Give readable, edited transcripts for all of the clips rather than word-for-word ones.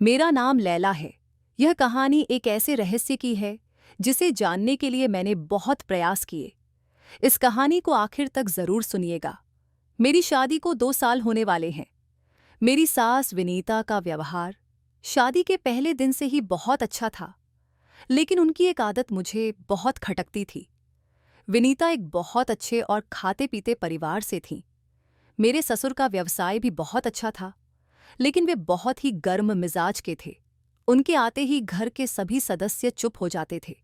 मेरा नाम लैला है। यह कहानी एक ऐसे रहस्य की है जिसे जानने के लिए मैंने बहुत प्रयास किए। इस कहानी को आखिर तक जरूर सुनिएगा। मेरी शादी को 2 साल होने वाले हैं। मेरी सास विनीता का व्यवहार शादी के पहले दिन से ही बहुत अच्छा था, लेकिन उनकी एक आदत मुझे बहुत खटकती थी। विनीता एक बहुत अच्छे और खाते पीते परिवार से थी। मेरे ससुर का व्यवसाय भी बहुत अच्छा था, लेकिन वे बहुत ही गर्म मिजाज के थे। उनके आते ही घर के सभी सदस्य चुप हो जाते थे।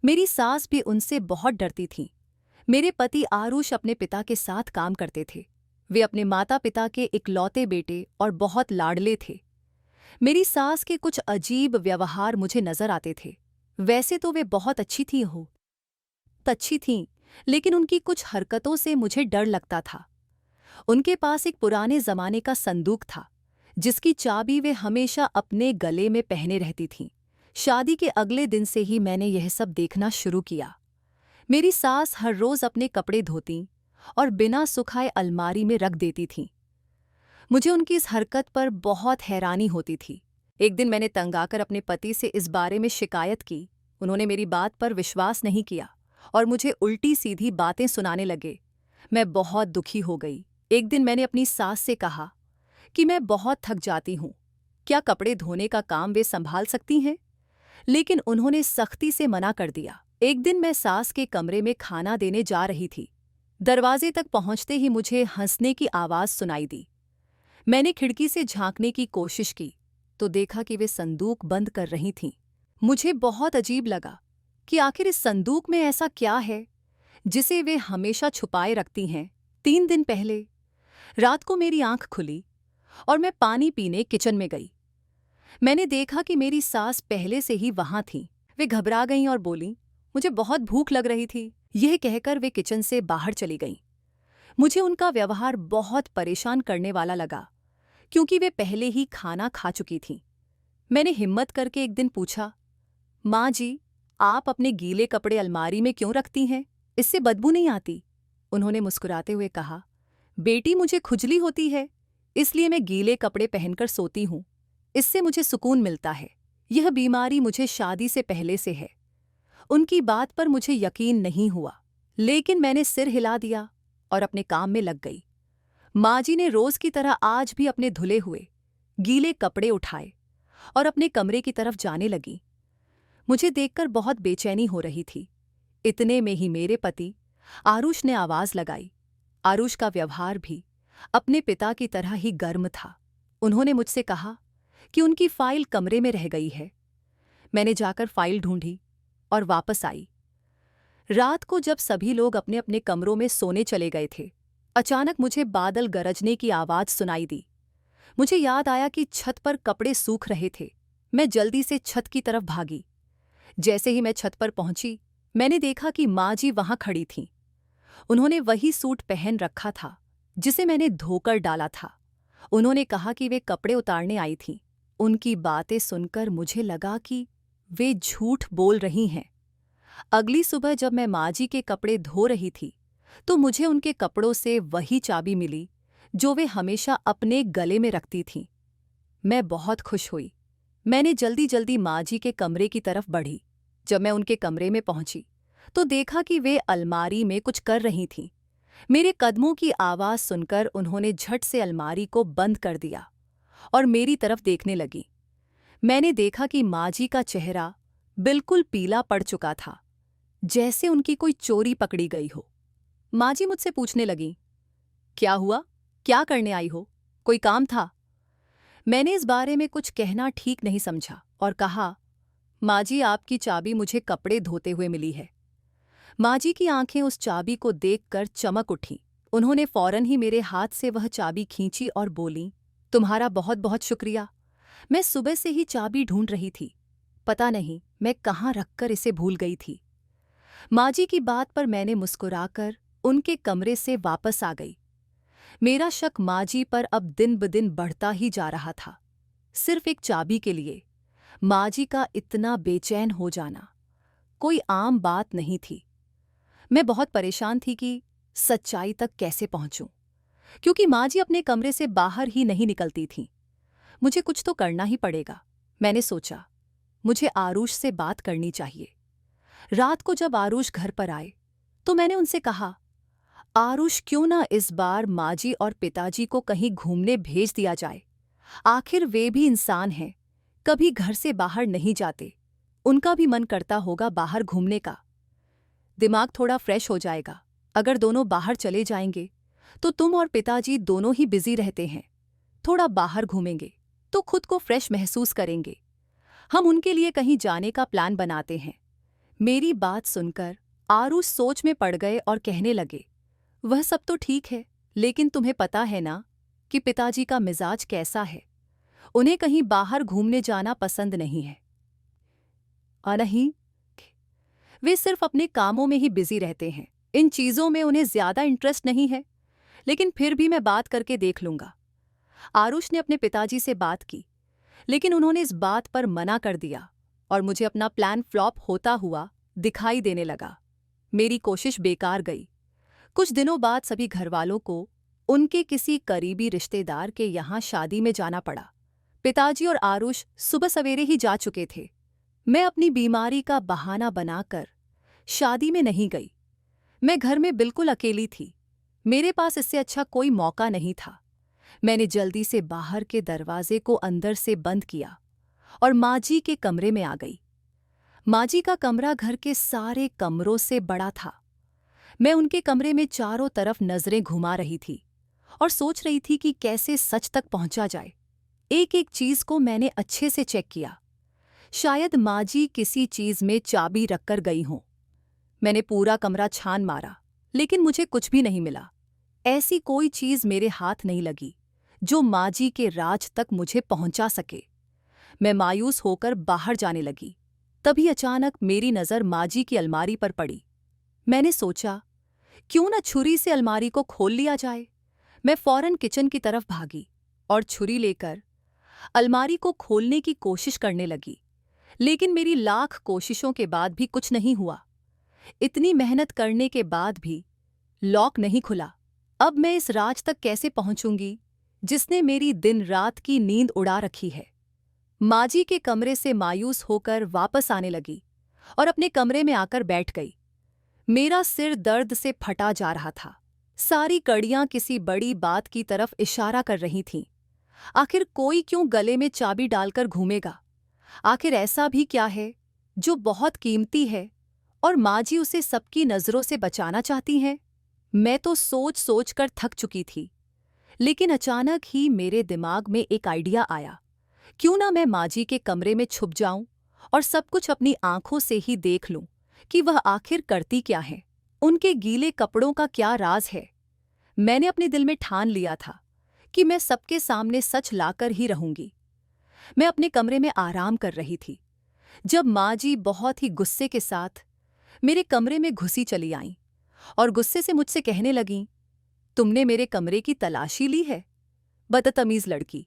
मेरी सास भी उनसे बहुत डरती थी। मेरे पति आरुष अपने पिता के साथ काम करते थे। वे अपने माता पिता के इकलौते बेटे और बहुत लाडले थे। मेरी सास के कुछ अजीब व्यवहार मुझे नजर आते थे। वैसे तो वे बहुत अच्छी थीं, लेकिन उनकी कुछ हरकतों से मुझे डर लगता था। उनके पास एक पुराने जमाने का संदूक था, जिसकी चाबी वे हमेशा अपने गले में पहने रहती थीं। शादी के अगले दिन से ही मैंने यह सब देखना शुरू किया। मेरी सास हर रोज अपने कपड़े धोती और बिना सुखाए अलमारी में रख देती थीं। मुझे उनकी इस हरकत पर बहुत हैरानी होती थी। एक दिन मैंने तंग आकर अपने पति से इस बारे में शिकायत की। उन्होंने मेरी बात पर विश्वास नहीं किया और मुझे उल्टी सीधी बातें सुनाने लगे। मैं बहुत दुखी हो गई। एक दिन मैंने अपनी सास से कहा कि मैं बहुत थक जाती हूँ, क्या कपड़े धोने का काम वे संभाल सकती हैं? लेकिन उन्होंने सख्ती से मना कर दिया। एक दिन मैं सास के कमरे में खाना देने जा रही थी। दरवाजे तक पहुंचते ही मुझे हंसने की आवाज सुनाई दी। मैंने खिड़की से झांकने की कोशिश की तो देखा कि वे संदूक बंद कर रही थीं। मुझे बहुत अजीब लगा कि आखिर इस संदूक में ऐसा क्या है जिसे वे हमेशा छुपाए रखती हैं। 3 दिन पहले रात को मेरी आंख खुली और मैं पानी पीने किचन में गई। मैंने देखा कि मेरी सास पहले से ही वहां थीं। वे घबरा गईं और बोलीं, मुझे बहुत भूख लग रही थी। यह कहकर वे किचन से बाहर चली गईं। मुझे उनका व्यवहार बहुत परेशान करने वाला लगा, क्योंकि वे पहले ही खाना खा चुकी थीं। मैंने हिम्मत करके एक दिन पूछा, माँ जी, आप अपने गीले कपड़े अलमारी में क्यों रखती हैं? इससे बदबू नहीं आती? उन्होंने मुस्कुराते हुए कहा, बेटी, मुझे खुजली होती है, इसलिए मैं गीले कपड़े पहनकर सोती हूँ। इससे मुझे सुकून मिलता है। यह बीमारी मुझे शादी से पहले से है। उनकी बात पर मुझे यकीन नहीं हुआ, लेकिन मैंने सिर हिला दिया और अपने काम में लग गई। माँ जी ने रोज की तरह आज भी अपने धुले हुए गीले कपड़े उठाए और अपने कमरे की तरफ जाने लगी। मुझे देखकर बहुत बेचैनी हो रही थी। इतने में ही मेरे पति आरुष ने आवाज लगाई। आरुष का व्यवहार भी अपने पिता की तरह ही गर्म था। उन्होंने मुझसे कहा कि उनकी फाइल कमरे में रह गई है। मैंने जाकर फाइल ढूंढी और वापस आई। रात को जब सभी लोग अपने अपने कमरों में सोने चले गए थे, अचानक मुझे बादल गरजने की आवाज सुनाई दी। मुझे याद आया कि छत पर कपड़े सूख रहे थे। मैं जल्दी से छत की तरफ भागी। जैसे ही मैं छत पर पहुंची, मैंने देखा कि माँ जी वहां खड़ी थीं। उन्होंने वही सूट पहन रखा था जिसे मैंने धोकर डाला था। उन्होंने कहा कि वे कपड़े उतारने आई थीं। उनकी बातें सुनकर मुझे लगा कि वे झूठ बोल रही हैं। अगली सुबह जब मैं माँ जी के कपड़े धो रही थी, तो मुझे उनके कपड़ों से वही चाबी मिली जो वे हमेशा अपने गले में रखती थीं। मैं बहुत खुश हुई। मैंने जल्दी जल्दी माँ जी के कमरे की तरफ बढ़ी। जब मैं उनके कमरे में पहुंची तो देखा कि वे अलमारी में कुछ कर रही थीं। मेरे कदमों की आवाज़ सुनकर उन्होंने झट से अलमारी को बंद कर दिया और मेरी तरफ देखने लगी। मैंने देखा कि माँ जी का चेहरा बिल्कुल पीला पड़ चुका था, जैसे उनकी कोई चोरी पकड़ी गई हो। माँ जी मुझसे पूछने लगीं, क्या हुआ? क्या करने आई हो? कोई काम था? मैंने इस बारे में कुछ कहना ठीक नहीं समझा और कहा, माँ जी, आपकी चाबी मुझे कपड़े धोते हुए मिली है। माँ जी की आंखें उस चाबी को देखकर चमक उठीं। उन्होंने फौरन ही मेरे हाथ से वह चाबी खींची और बोलीं, तुम्हारा बहुत बहुत शुक्रिया। मैं सुबह से ही चाबी ढूंढ रही थी। पता नहीं मैं कहाँ रखकर इसे भूल गई थी। माँ जी की बात पर मैंने मुस्कुराकर उनके कमरे से वापस आ गई। मेरा शक माँ जी पर अब दिन ब दिन बढ़ता ही जा रहा था। सिर्फ एक चाबी के लिए माँ जी का इतना बेचैन हो जाना कोई आम बात नहीं थी। मैं बहुत परेशान थी कि सच्चाई तक कैसे पहुंचूं, क्योंकि माँ जी अपने कमरे से बाहर ही नहीं निकलती थीं। मुझे कुछ तो करना ही पड़ेगा। मैंने सोचा, मुझे आरुष से बात करनी चाहिए। रात को जब आरुष घर पर आए तो मैंने उनसे कहा, आरुष, क्यों ना इस बार माँ जी और पिताजी को कहीं घूमने भेज दिया जाए। आखिर वे भी इंसान हैं, कभी घर से बाहर नहीं जाते। उनका भी मन करता होगा बाहर घूमने का। दिमाग थोड़ा फ्रेश हो जाएगा। अगर दोनों बाहर चले जाएंगे तो तुम और पिताजी दोनों ही बिजी रहते हैं। थोड़ा बाहर घूमेंगे तो खुद को फ्रेश महसूस करेंगे। हम उनके लिए कहीं जाने का प्लान बनाते हैं। मेरी बात सुनकर आरुष सोच में पड़ गए और कहने लगे, वह सब तो ठीक है, लेकिन तुम्हें पता है ना कि पिताजी का मिजाज कैसा है। उन्हें कहीं बाहर घूमने जाना पसंद नहीं है। नहीं, वे सिर्फ अपने कामों में ही बिजी रहते हैं। इन चीजों में उन्हें ज्यादा इंटरेस्ट नहीं है, लेकिन फिर भी मैं बात करके देख लूंगा। आरुष ने अपने पिताजी से बात की, लेकिन उन्होंने इस बात पर मना कर दिया और मुझे अपना प्लान फ्लॉप होता हुआ दिखाई देने लगा। मेरी कोशिश बेकार गई। कुछ दिनों बाद सभी घरवालों को उनके किसी करीबी रिश्तेदार के यहाँ शादी में जाना पड़ा। पिताजी और आरुष सुबह सवेरे ही जा चुके थे। मैं अपनी बीमारी का बहाना बनाकर शादी में नहीं गई। मैं घर में बिल्कुल अकेली थी। मेरे पास इससे अच्छा कोई मौका नहीं था। मैंने जल्दी से बाहर के दरवाजे को अंदर से बंद किया और माँ जी के कमरे में आ गई। माँ जी का कमरा घर के सारे कमरों से बड़ा था। मैं उनके कमरे में चारों तरफ नजरें घुमा रही थी और सोच रही थी कि कैसे सच तक पहुंचा जाए। एक एक चीज को मैंने अच्छे से चेक किया। शायद माँ जी किसी चीज में चाबी रखकर गई हों। मैंने पूरा कमरा छान मारा, लेकिन मुझे कुछ भी नहीं मिला। ऐसी कोई चीज मेरे हाथ नहीं लगी जो माँ जी के राज तक मुझे पहुंचा सके। मैं मायूस होकर बाहर जाने लगी। तभी अचानक मेरी नज़र माँ जी की अलमारी पर पड़ी। मैंने सोचा, क्यों न छुरी से अलमारी को खोल लिया जाए। मैं फौरन किचन की तरफ भागी और छुरी लेकर अलमारी को खोलने की कोशिश करने लगी, लेकिन मेरी लाख कोशिशों के बाद भी कुछ नहीं हुआ। इतनी मेहनत करने के बाद भी लॉक नहीं खुला। अब मैं इस राज तक कैसे पहुंचूंगी जिसने मेरी दिन रात की नींद उड़ा रखी है। माँ जी के कमरे से मायूस होकर वापस आने लगी और अपने कमरे में आकर बैठ गई। मेरा सिर दर्द से फटा जा रहा था। सारी कड़ियां किसी बड़ी बात की तरफ इशारा कर रही थीं। आखिर कोई क्यों गले में चाबी डालकर घूमेगा? आखिर ऐसा भी क्या है जो बहुत कीमती है और माँ जी उसे सबकी नज़रों से बचाना चाहती हैं? मैं तो सोच सोच कर थक चुकी थी, लेकिन अचानक ही मेरे दिमाग में एक आइडिया आया। क्यों ना मैं माँ जी के कमरे में छुप जाऊं और सब कुछ अपनी आंखों से ही देख लूं कि वह आखिर करती क्या है, उनके गीले कपड़ों का क्या राज है। मैंने अपने दिल में ठान लिया था कि मैं सबके सामने सच लाकर ही रहूंगी। मैं अपने कमरे में आराम कर रही थी जब माँ जी बहुत ही गुस्से के साथ मेरे कमरे में घुसी चली आईं और गुस्से से मुझसे कहने लगीं, तुमने मेरे कमरे की तलाशी ली है? बदतमीज लड़की,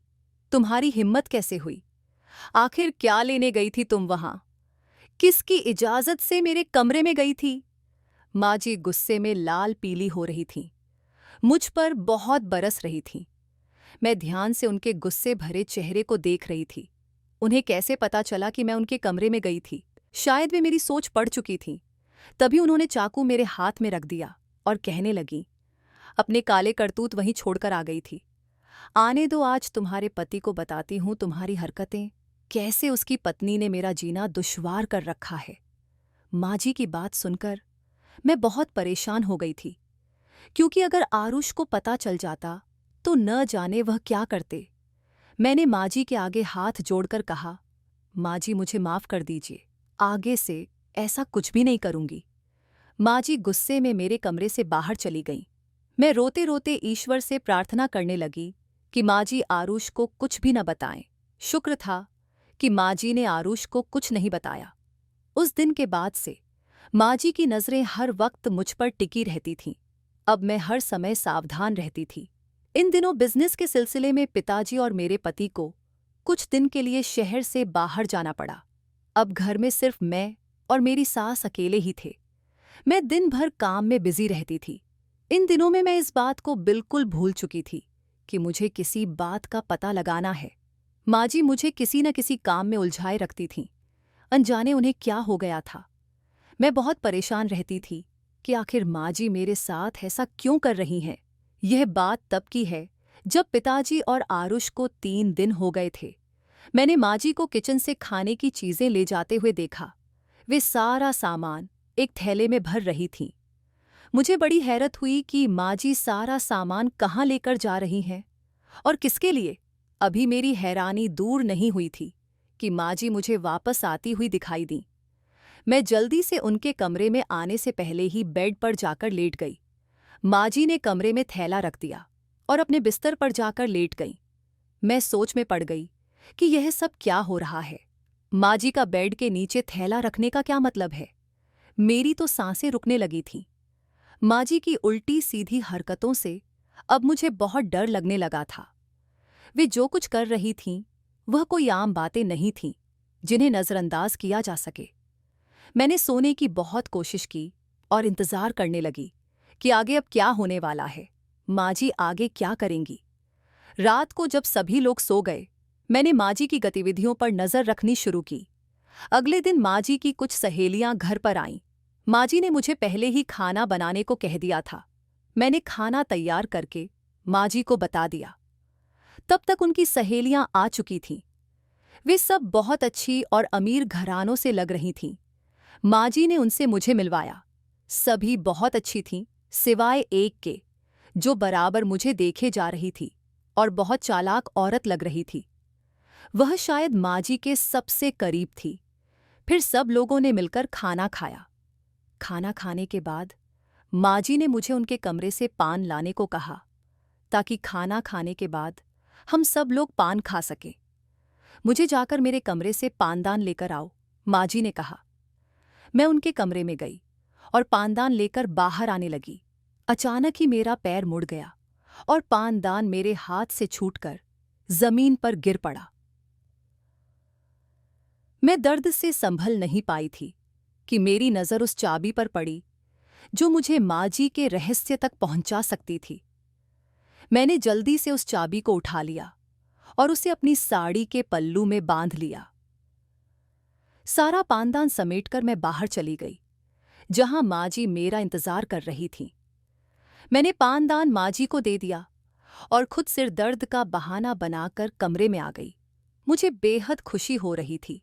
तुम्हारी हिम्मत कैसे हुई? आखिर क्या लेने गई थी तुम वहां? किसकी इजाजत से मेरे कमरे में गई थी? माँ जी गुस्से में लाल पीली हो रही थीं, मुझ पर बहुत बरस रही थीं। मैं ध्यान से उनके गुस्से भरे चेहरे को देख रही थी। उन्हें कैसे पता चला कि मैं उनके कमरे में गई थी? शायद वे मेरी सोच पढ़ चुकी थीं। तभी उन्होंने चाकू मेरे हाथ में रख दिया और कहने लगीं, अपने काले करतूत वहीं छोड़कर आ गई थी। आने दो, आज तुम्हारे पति को बताती हूँ तुम्हारी हरकतें, कैसे उसकी पत्नी ने मेरा जीना दुश्वार कर रखा है। माँ जी की बात सुनकर मैं बहुत परेशान हो गई थी, क्योंकि अगर आरुष को पता चल जाता तो न जाने वह क्या करते। मैंने माँ जी के आगे हाथ जोड़कर कहा, माँ जी मुझे माफ़ कर दीजिए, आगे से ऐसा कुछ भी नहीं करूँगी। माँ जी गुस्से में मेरे कमरे से बाहर चली गईं। मैं रोते रोते ईश्वर से प्रार्थना करने लगी कि माँ जी आरुष को कुछ भी न बताएं। शुक्र था कि माँ जी ने आरुष को कुछ नहीं बताया। उस दिन के बाद से माँ जी की नज़रें हर वक्त मुझ पर टिकी रहती थीं। अब मैं हर समय सावधान रहती थी। इन दिनों बिजनेस के सिलसिले में पिताजी और मेरे पति को कुछ दिन के लिए शहर से बाहर जाना पड़ा। अब घर में सिर्फ मैं और मेरी सास अकेले ही थे। मैं दिन भर काम में बिजी रहती थी। इन दिनों में मैं इस बात को बिल्कुल भूल चुकी थी कि मुझे किसी बात का पता लगाना है। माँ जी मुझे किसी न किसी काम में उलझाए रखती थीं। अनजाने उन्हें क्या हो गया था। मैं बहुत परेशान रहती थी कि आखिर माँ जी मेरे साथ ऐसा क्यों कर रही हैं। यह बात तब की है जब पिताजी और आरुष को 3 दिन हो गए थे। मैंने माँ जी को किचन से खाने की चीज़ें ले जाते हुए देखा। वे सारा सामान एक थैले में भर रही थीं। मुझे बड़ी हैरत हुई कि माँ जी सारा सामान कहाँ लेकर जा रही हैं और किसके लिए। अभी मेरी हैरानी दूर नहीं हुई थी कि माँ जी मुझे वापस आती हुई दिखाई दीं। मैं जल्दी से उनके कमरे में आने से पहले ही बेड पर जाकर लेट गई। माँ जी ने कमरे में थैला रख दिया और अपने बिस्तर पर जाकर लेट गईं। मैं सोच में पड़ गई कि यह सब क्या हो रहा है। माँ जी का बेड के नीचे थैला रखने का क्या मतलब है। मेरी तो सांसें रुकने लगी थीं। माँ जी की उल्टी सीधी हरकतों से अब मुझे बहुत डर लगने लगा था। वे जो कुछ कर रही थीं वह कोई आम बातें नहीं थीं जिन्हें नज़रअंदाज किया जा सके। मैंने सोने की बहुत कोशिश की और इंतज़ार करने लगी कि आगे अब क्या होने वाला है। माँ जी आगे क्या करेंगी। रात को जब सभी लोग सो गए, मैंने माँ जी की गतिविधियों पर नज़र रखनी शुरू की। अगले दिन माँ जी की कुछ सहेलियां घर पर आईं। माँ जी ने मुझे पहले ही खाना बनाने को कह दिया था। मैंने खाना तैयार करके माँ जी को बता दिया। तब तक उनकी सहेलियां आ चुकी थीं। वे सब बहुत अच्छी और अमीर घरानों से लग रही थीं। माँ जी ने उनसे मुझे मिलवाया। सभी बहुत अच्छी थीं सिवाय एक के, जो बराबर मुझे देखे जा रही थी और बहुत चालाक औरत लग रही थी। वह शायद माँ जी के सबसे करीब थी। फिर सब लोगों ने मिलकर खाना खाया। खाना खाने के बाद माँ जी ने मुझे उनके कमरे से पान लाने को कहा ताकि खाना खाने के बाद हम सब लोग पान खा सकें। मुझे जाकर मेरे कमरे से पानदान लेकर आओ, माँ जी ने कहा। मैं उनके कमरे में गई और पानदान लेकर बाहर आने लगी। अचानक ही मेरा पैर मुड़ गया और पानदान मेरे हाथ से छूटकर जमीन पर गिर पड़ा। मैं दर्द से संभल नहीं पाई थी कि मेरी नज़र उस चाबी पर पड़ी जो मुझे माँ जी के रहस्य तक पहुंचा सकती थी। मैंने जल्दी से उस चाबी को उठा लिया और उसे अपनी साड़ी के पल्लू में बांध लिया। सारा पानदान समेटकर मैं बाहर चली गई, जहां माँ जी मेरा इंतजार कर रही थीं। मैंने पानदान माँ जी को दे दिया और खुद सिर दर्द का बहाना बनाकर कमरे में आ गई। मुझे बेहद खुशी हो रही थी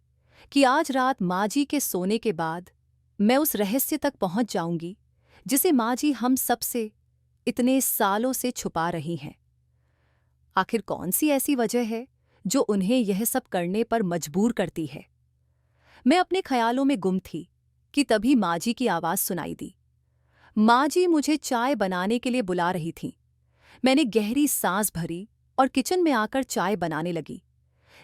कि आज रात माँ जी के सोने के बाद मैं उस रहस्य तक पहुंच जाऊंगी जिसे माँ जी हम सबसे इतने सालों से छुपा रही हैं। आखिर कौन सी ऐसी वजह है जो उन्हें यह सब करने पर मजबूर करती है। मैं अपने ख्यालों में गुम थी कि तभी माँ जी की आवाज़ सुनाई दी। माँ जी मुझे चाय बनाने के लिए बुला रही थीं। मैंने गहरी सांस भरी और किचन में आकर चाय बनाने लगी।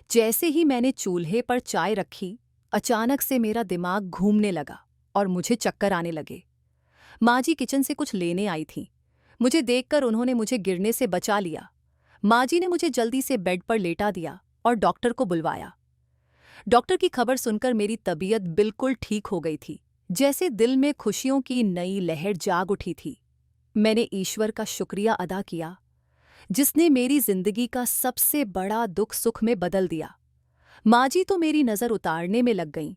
जैसे ही मैंने चूल्हे पर चाय रखी, अचानक से मेरा दिमाग घूमने लगा और मुझे चक्कर आने लगे। माँ जी किचन से कुछ लेने आई थीं। मुझे देखकर उन्होंने मुझे गिरने से बचा लिया। माँ जी ने मुझे जल्दी से बेड पर लेटा दिया और डॉक्टर को बुलवाया। डॉक्टर की खबर सुनकर मेरी तबीयत बिल्कुल ठीक हो गई थी, जैसे दिल में खुशियों की नई लहर जाग उठी थी। मैंने ईश्वर का शुक्रिया अदा किया, जिसने मेरी जिंदगी का सबसे बड़ा दुख सुख में बदल दिया। माँ जी तो मेरी नज़र उतारने में लग गईं।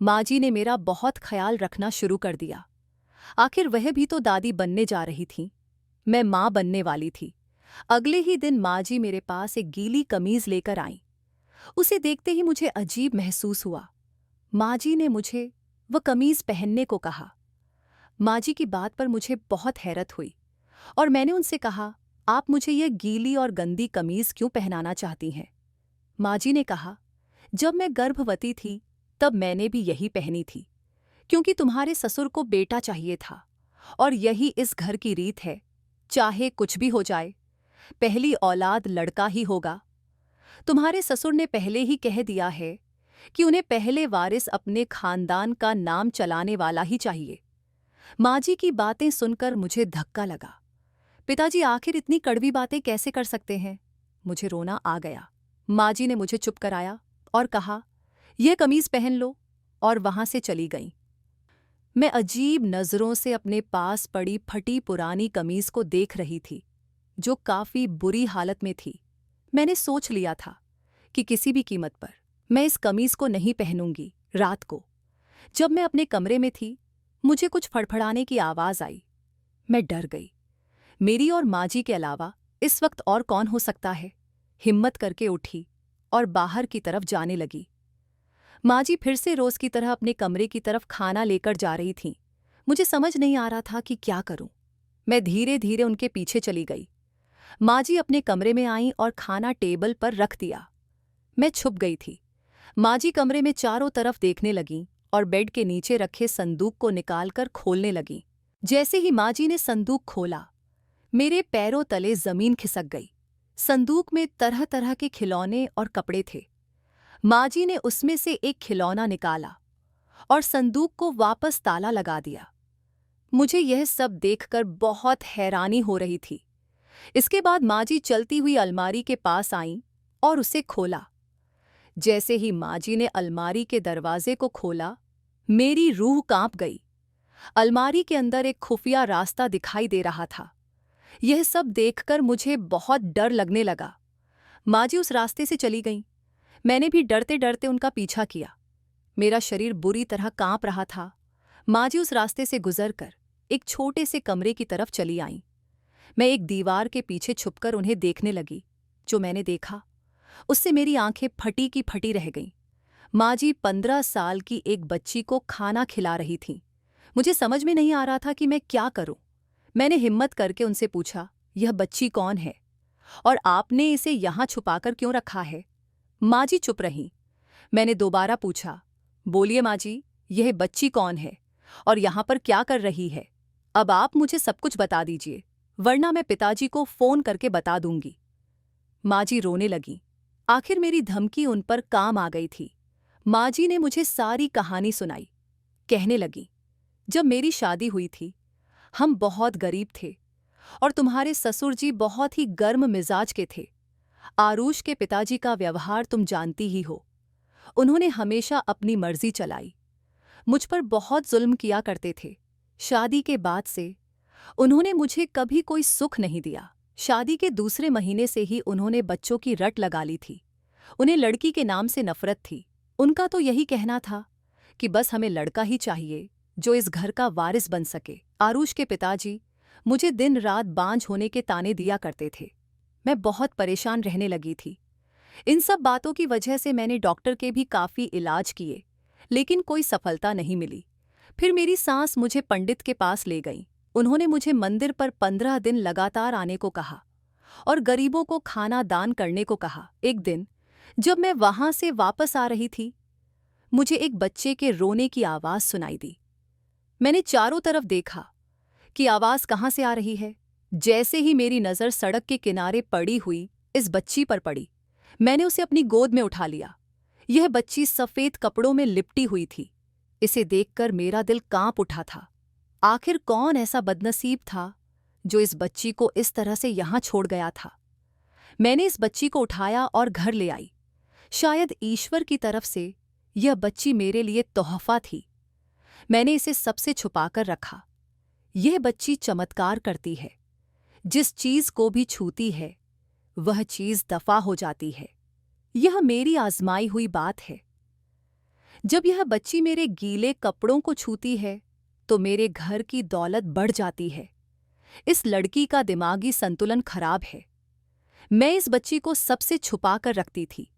माँ जी ने मेरा बहुत ख्याल रखना शुरू कर दिया। आखिर वह भी तो दादी बनने जा रही थीं। मैं माँ बनने वाली थी। अगले ही दिन माँ जी मेरे पास एक गीली कमीज लेकर आईं। उसे देखते ही मुझे अजीब महसूस हुआ। माँ जी ने मुझे वह कमीज पहनने को कहा। माँ जी की बात पर मुझे बहुत हैरत हुई और मैंने उनसे कहा, आप मुझे यह गीली और गंदी कमीज क्यों पहनाना चाहती हैं? माँ जी ने कहा, जब मैं गर्भवती थी तब मैंने भी यही पहनी थी, क्योंकि तुम्हारे ससुर को बेटा चाहिए था और यही इस घर की रीत है। चाहे कुछ भी हो जाए, पहली औलाद लड़का ही होगा। तुम्हारे ससुर ने पहले ही कह दिया है कि उन्हें पहले वारिस अपने खानदान का नाम चलाने वाला ही चाहिए। माँ जी की बातें सुनकर मुझे धक्का लगा। पिताजी आखिर इतनी कड़वी बातें कैसे कर सकते हैं? मुझे रोना आ गया। माँ जी ने मुझे चुप कराया और कहा, यह कमीज पहन लो, और वहां से चली गईं। मैं अजीब नज़रों से अपने पास पड़ी फटी पुरानी कमीज को देख रही थी, जो काफी बुरी हालत में थी। मैंने सोच लिया था कि किसी भी कीमत पर मैं इस कमीज को नहीं पहनूंगी। रात को जब मैं अपने कमरे में थी, मुझे कुछ फड़फड़ाने की आवाज आई। मैं डर गई। मेरी और माँ जी के अलावा इस वक्त और कौन हो सकता है? हिम्मत करके उठी और बाहर की तरफ जाने लगी। माँ जी फिर से रोज की तरह अपने कमरे की तरफ खाना लेकर जा रही थीं। मुझे समझ नहीं आ रहा था कि क्या करूं। मैं धीरे धीरे उनके पीछे चली गई। माँ जी अपने कमरे में आईं और खाना टेबल पर रख दिया। मैं छुप गई थी। माँ जी कमरे में चारों तरफ देखने लगीं और बेड के नीचे रखे संदूक को निकालकर खोलने लगीं। जैसे ही माँ जी ने संदूक खोला, मेरे पैरों तले जमीन खिसक गई। संदूक में तरह तरह के खिलौने और कपड़े थे। माँ जी ने उसमें से एक खिलौना निकाला और संदूक को वापस ताला लगा दिया। मुझे यह सब देखकर बहुत हैरानी हो रही थी। इसके बाद माँ जी चलती हुई अलमारी के पास आईं और उसे खोला। जैसे ही माँ जी ने अलमारी के दरवाजे को खोला, मेरी रूह कांप गई। अलमारी के अंदर एक खुफिया रास्ता दिखाई दे रहा था। यह सब देखकर मुझे बहुत डर लगने लगा। माँ जी उस रास्ते से चली गईं। मैंने भी डरते डरते उनका पीछा किया। मेरा शरीर बुरी तरह कांप रहा था। माँ जी उस रास्ते से गुजरकर एक छोटे से कमरे की तरफ चली आईं। मैं एक दीवार के पीछे छुपकर उन्हें देखने लगी। जो मैंने देखा, उससे मेरी आंखें फटी की फटी रह गईं। माँ जी 15 साल की एक बच्ची को खाना खिला रही थीं। मुझे समझ में नहीं आ रहा था कि मैं क्या करूं। मैंने हिम्मत करके उनसे पूछा, यह बच्ची कौन है और आपने इसे यहाँ छुपाकर क्यों रखा है? माँ जी चुप रहीं। मैंने दोबारा पूछा, बोलिए माँ जी, यह बच्ची कौन है और यहाँ पर क्या कर रही है? अब आप मुझे सब कुछ बता दीजिए, वरना मैं पिताजी को फोन करके बता दूंगी। माँ जी रोने लगीं। आखिर मेरी धमकी उन पर काम आ गई थी। माँ जी ने मुझे सारी कहानी सुनाई। कहने लगी, जब मेरी शादी हुई थी, हम बहुत गरीब थे और तुम्हारे ससुर जी बहुत ही गर्म मिजाज के थे। आरुष के पिताजी का व्यवहार तुम जानती ही हो। उन्होंने हमेशा अपनी मर्जी चलाई। मुझ पर बहुत जुल्म किया करते थे। शादी के बाद से उन्होंने मुझे कभी कोई सुख नहीं दिया। शादी के दूसरे महीने से ही उन्होंने बच्चों की रट लगा ली थी। उन्हें लड़की के नाम से नफरत थी। उनका तो यही कहना था कि बस हमें लड़का ही चाहिए जो इस घर का वारिस बन सके। आरुष के पिताजी मुझे दिन रात बांझ होने के ताने दिया करते थे। मैं बहुत परेशान रहने लगी थी। इन सब बातों की वजह से मैंने डॉक्टर के भी काफ़ी इलाज किए, लेकिन कोई सफलता नहीं मिली। फिर मेरी सास मुझे पंडित के पास ले गई। उन्होंने मुझे मंदिर पर 15 दिन लगातार आने को कहा और गरीबों को खाना दान करने को कहा। एक दिन जब मैं वहां से वापस आ रही थी, मुझे एक बच्चे के रोने की आवाज़ सुनाई दी। मैंने चारों तरफ देखा कि आवाज़ कहाँ से आ रही है। जैसे ही मेरी नज़र सड़क के किनारे पड़ी हुई इस बच्ची पर पड़ी, मैंने उसे अपनी गोद में उठा लिया। यह बच्ची सफ़ेद कपड़ों में लिपटी हुई थी। इसे देखकर मेरा दिल कांप उठा था। आखिर कौन ऐसा बदनसीब था जो इस बच्ची को इस तरह से यहाँ छोड़ गया था? मैंने इस बच्ची को उठाया और घर ले आई। शायद ईश्वर की तरफ से यह बच्ची मेरे लिए तोहफा थी। मैंने इसे सबसे छुपाकर रखा। यह बच्ची चमत्कार करती है। जिस चीज को भी छूती है, वह चीज दफा हो जाती है। यह मेरी आजमाई हुई बात है। जब यह बच्ची मेरे गीले कपड़ों को छूती है, तो मेरे घर की दौलत बढ़ जाती है। इस लड़की का दिमागी संतुलन खराब है। मैं इस बच्ची को सबसे छुपा कर रखती थी।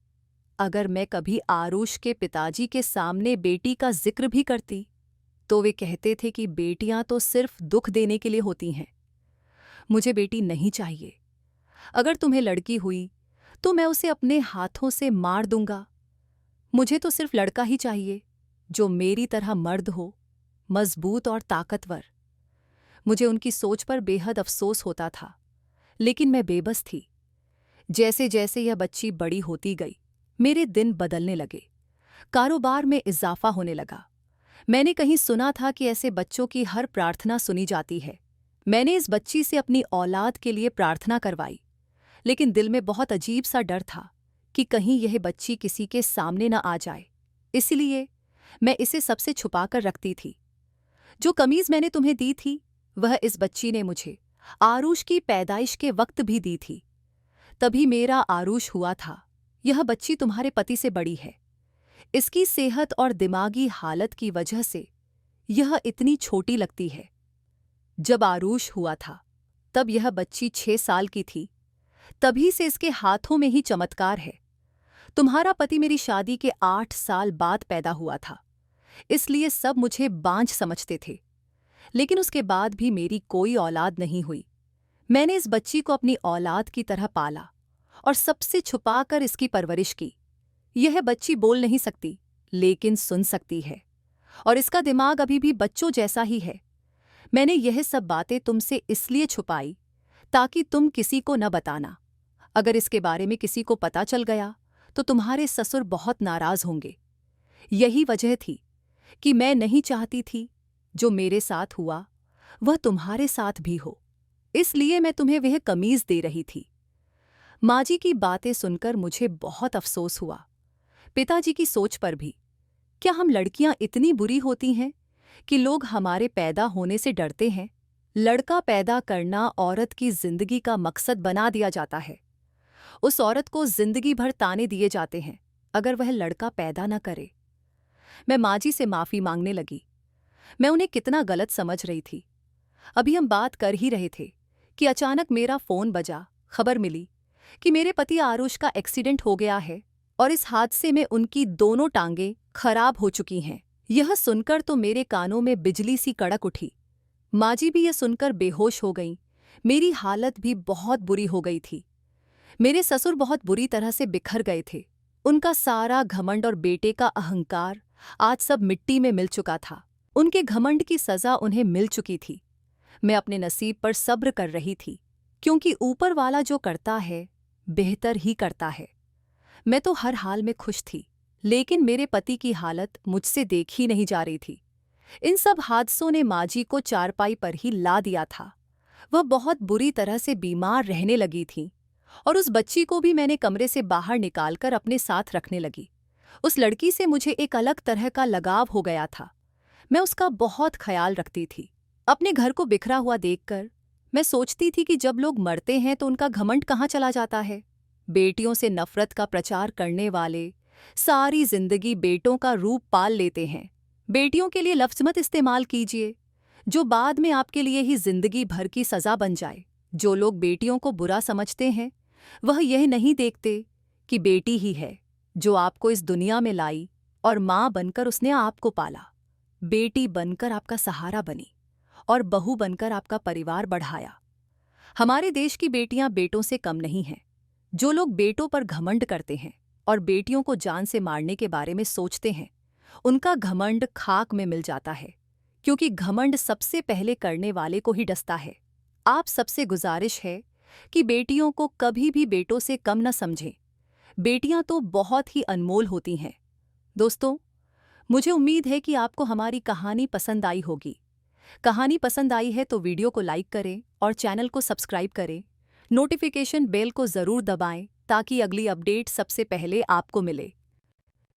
अगर मैं कभी आरुष के पिताजी के सामने बेटी का जिक्र भी करती, तो वे कहते थे कि बेटियां तो सिर्फ दुख देने के लिए होती हैं। मुझे बेटी नहीं चाहिए। अगर तुम्हें लड़की हुई, तो मैं उसे अपने हाथों से मार दूंगा। मुझे तो सिर्फ लड़का ही चाहिए, जो मेरी तरह मर्द हो, मजबूत और ताकतवर। मुझे उनकी सोच पर बेहद अफसोस होता था, लेकिन मैं बेबस थी। जैसे जैसे यह बच्ची बड़ी होती गई, मेरे दिन बदलने लगे। कारोबार में इजाफा होने लगा। मैंने कहीं सुना था कि ऐसे बच्चों की हर प्रार्थना सुनी जाती है। मैंने इस बच्ची से अपनी औलाद के लिए प्रार्थना करवाई, लेकिन दिल में बहुत अजीब सा डर था कि कहीं यह बच्ची किसी के सामने न आ जाए। इसलिए मैं इसे सबसे छुपाकर रखती थी। जो कमीज मैंने तुम्हें दी थी, वह इस बच्ची ने मुझे आरुष की पैदाइश के वक्त भी दी थी। तभी मेरा आरुष हुआ था। यह बच्ची तुम्हारे पति से बड़ी है। इसकी सेहत और दिमागी हालत की वजह से यह इतनी छोटी लगती है। जब आरुष हुआ था तब यह बच्ची 6 साल की थी। तभी से इसके हाथों में ही चमत्कार है। तुम्हारा पति मेरी शादी के 8 साल बाद पैदा हुआ था, इसलिए सब मुझे बांझ समझते थे। लेकिन उसके बाद भी मेरी कोई औलाद नहीं हुई। मैंने इस बच्ची को अपनी औलाद की तरह पाला और सबसे छुपाकर इसकी परवरिश की। यह बच्ची बोल नहीं सकती, लेकिन सुन सकती है, और इसका दिमाग अभी भी बच्चों जैसा ही है। मैंने यह सब बातें तुमसे इसलिए छुपाई ताकि तुम किसी को न बताना। अगर इसके बारे में किसी को पता चल गया तो तुम्हारे ससुर बहुत नाराज होंगे। यही वजह थी कि मैं नहीं चाहती थी जो मेरे साथ हुआ वह तुम्हारे साथ भी हो, इसलिए मैं तुम्हें वह कमीज दे रही थी। माँ जी की बातें सुनकर मुझे बहुत अफसोस हुआ, पिताजी की सोच पर भी। क्या हम लड़कियां इतनी बुरी होती हैं कि लोग हमारे पैदा होने से डरते हैं? लड़का पैदा करना औरत की जिंदगी का मकसद बना दिया जाता है। उस औरत को जिंदगी भर ताने दिए जाते हैं अगर वह लड़का पैदा न करे। मैं माँ जी से माफी मांगने लगी। मैं उन्हें कितना गलत समझ रही थी। अभी हम बात कर ही रहे थे कि अचानक मेरा फोन बजा। खबर मिली कि मेरे पति आरुष का एक्सीडेंट हो गया है और इस हादसे में उनकी दोनों टांगें खराब हो चुकी हैं। यह सुनकर तो मेरे कानों में बिजली सी कड़क उठी। माँ जी भी यह सुनकर बेहोश हो गईं। मेरी हालत भी बहुत बुरी हो गई थी। मेरे ससुर बहुत बुरी तरह से बिखर गए थे। उनका सारा घमंड और बेटे का अहंकार आज सब मिट्टी में मिल चुका था। उनके घमंड की सजा उन्हें मिल चुकी थी। मैं अपने नसीब पर सब्र कर रही थी, क्योंकि ऊपर वाला जो करता है बेहतर ही करता है। मैं तो हर हाल में खुश थी, लेकिन मेरे पति की हालत मुझसे देखी नहीं जा रही थी। इन सब हादसों ने माँ जी को चारपाई पर ही ला दिया था। वह बहुत बुरी तरह से बीमार रहने लगी थी और उस बच्ची को भी मैंने कमरे से बाहर निकालकर अपने साथ रखने लगी। उस लड़की से मुझे एक अलग तरह का लगाव हो गया था। मैं उसका बहुत ख्याल रखती थी। अपने घर को बिखरा हुआ देखकर मैं सोचती थी कि जब लोग मरते हैं तो उनका घमंड कहाँ चला जाता है। बेटियों से नफरत का प्रचार करने वाले सारी जिंदगी बेटों का रूप पाल लेते हैं। बेटियों के लिए लफ्ज मत इस्तेमाल कीजिए, जो बाद में आपके लिए ही जिंदगी भर की सजा बन जाए। जो लोग बेटियों को बुरा समझते हैं वह यह नहीं देखते कि बेटी ही है जो आपको इस दुनिया में लाई और माँ बनकर उसने आपको पाला। बेटी बनकर आपका सहारा बनी और बहू बनकर आपका परिवार बढ़ाया। हमारे देश की बेटियां बेटों से कम नहीं हैं। जो लोग बेटों पर घमंड करते हैं और बेटियों को जान से मारने के बारे में सोचते हैं, उनका घमंड खाक में मिल जाता है, क्योंकि घमंड सबसे पहले करने वाले को ही डसता है। आप सबसे गुजारिश है कि बेटियों को कभी भी बेटों से कम न समझें। बेटियां तो बहुत ही अनमोल होती हैं। दोस्तों, मुझे उम्मीद है कि आपको हमारी कहानी पसंद आई होगी। कहानी पसंद आई है तो वीडियो को लाइक करें और चैनल को सब्सक्राइब करें। नोटिफिकेशन बेल को ज़रूर दबाएं ताकि अगली अपडेट सबसे पहले आपको मिले।